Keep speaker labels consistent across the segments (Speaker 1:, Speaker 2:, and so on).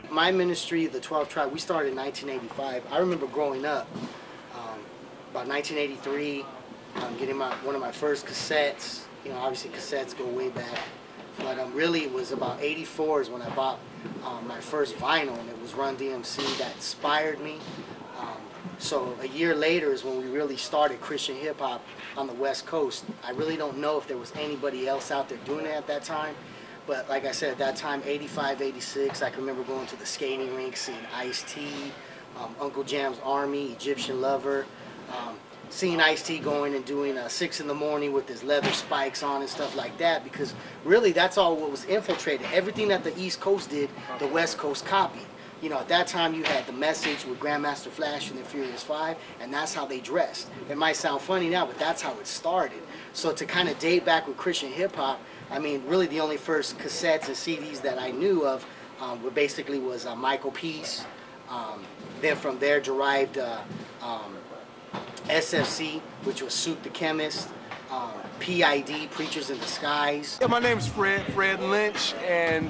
Speaker 1: My ministry, the 12 Tribe, we started in 1985. I remember growing up, about 1983, getting one of my first cassettes. You know, obviously cassettes go way back, but really it was about 84 is when I bought my first vinyl, and it was Run DMC that inspired me. So a year later is when we really started Christian hip hop on the West Coast. I really don't know if there was anybody else out there doing it at that time. But like I said, at that time, 85, 86, I can remember going to the skating rink, seeing Ice-T, Uncle Jam's Army, Egyptian Lover, seeing Ice-T going and doing 6 in the morning with his leather spikes on and stuff like that, because really that's all what was infiltrated. Everything that the East Coast did, the West Coast copied. You know, at that time you had The Message with Grandmaster Flash and the Furious 5, and that's how they dressed. It might sound funny now, but that's how it started. So to kind of date back with Christian hip-hop, I mean, really the only first cassettes and CDs that I knew of were basically was Michael Peace. Then from there derived SFC, which was Suit the Chemist, P.I.D, Preachers in Disguise.
Speaker 2: Yeah, my name's Fred Lynch, and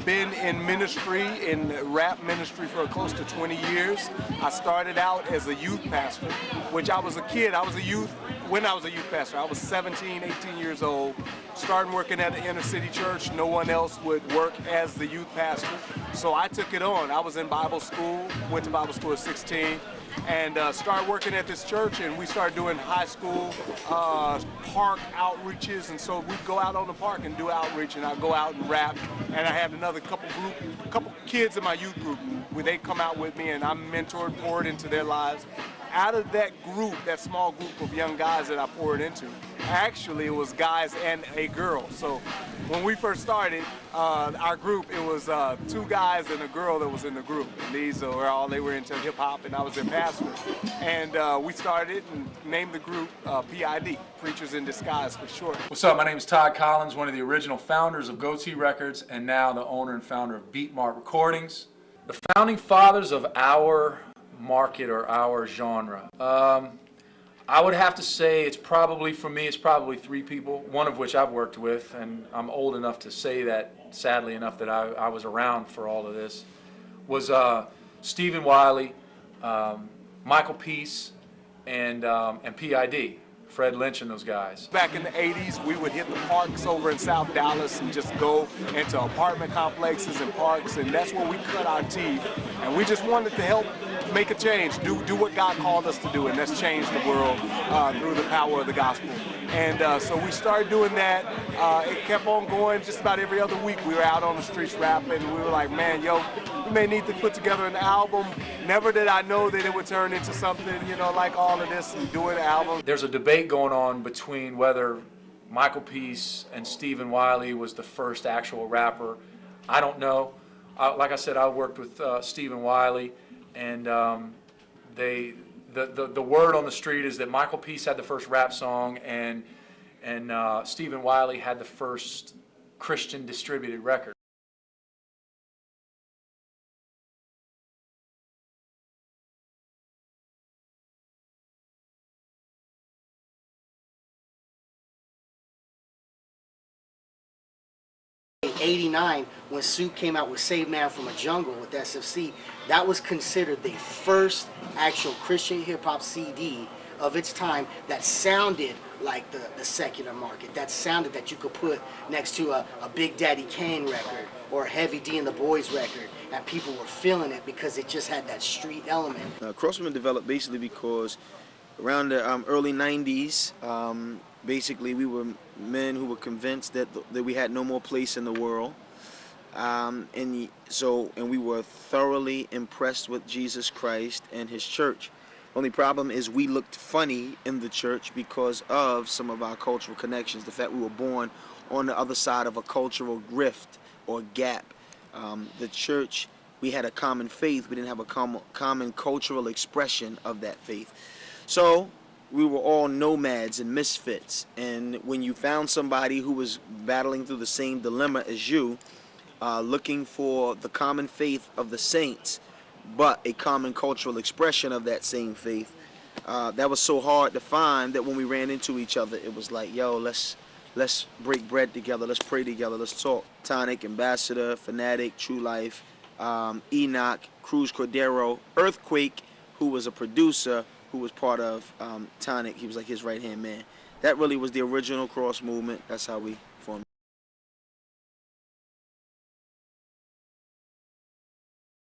Speaker 2: been in ministry, in rap ministry for close to 20 years. I started out as a youth pastor, which I was a kid. I was a youth when I was a youth pastor. I was 17, 18 years old, started working at an inner city church. No one else would work as the youth pastor, so I took it on. I was in Bible school, went to Bible school at 16, and started working at this church, and we started doing high school park outreaches, and so we'd go out on the park and do outreach, and I'd go out and rap, and I had another couple kids in my youth group where they come out with me, and I mentored, poured into their lives. Out of that group, that small group of young guys that I poured into, actually it was guys and a girl. So when we first started our group, it was 2 guys and a girl that was in the group. And these were all, they were into hip hop, and I was their pastor. And we started and named the group P.I.D, Preachers in Disguise for short.
Speaker 3: What's up, my name is TODD COLLINS, one of the original founders of Goatee Records, and now the owner and founder of Beatmark Recordings. The founding fathers of our market or our genre. I would have to say it's probably, for me, it's probably 3 people, one of which I've worked with, and I'm old enough to say that, sadly enough, that I was around for all of this, was Stephen Wiley, Michael Peace, and P.I.D, Fred Lynch and those guys.
Speaker 2: Back in the 80s, we would hit the parks over in South Dallas and just go into apartment complexes and parks, and that's where we cut our teeth. And we just wanted to help make a change, do what God called us to do, and that's change the world through the power of the gospel. And so we started doing that. It kept on going just about every other week. We were out on the streets rapping, and we were like, man, yo, we may need to put together an album. Never did I know that it would turn into something, you know, like all of this and doing an album.
Speaker 3: There's a debate going on between whether Michael Peace and Stephen Wiley was the first actual rapper. I don't know. Like I said, I worked with Stephen Wiley, and the word on the street is that Michael Peace had the first rap song, and Stephen Wiley had the first Christian distributed record.
Speaker 1: In '89, when Suit came out with Save Man from a Jungle with SFC, that was considered the first actual Christian hip-hop CD of its time that sounded like the secular market, that sounded that you could put next to a Big Daddy Kane record or a Heavy D and the Boys record, and people were feeling it because it just had that street element.
Speaker 4: Crossman developed basically because around the early 90s, basically we were men who were convinced that we had no more place in the world, and we were thoroughly impressed with Jesus Christ and his church. Only problem is we looked funny in the church because of some of our cultural connections, the fact we were born on the other side of a cultural rift or gap. The church, we had a common faith, we didn't have a common cultural expression of that faith. So we were all nomads and misfits, and when you found somebody who was battling through the same dilemma as you, looking for the common faith of the saints, but a common cultural expression of that same faith, that was so hard to find that when we ran into each other, it was like, yo, let's let's break bread together, let's pray together, let's talk. Tonic, Ambassador, Fanatic, True Life, Enoch, Cruz Cordero, Earthquake, who was a producer, who was part of Tonic. He was like his right-hand man. That really was the original cross movement. That's how we formed.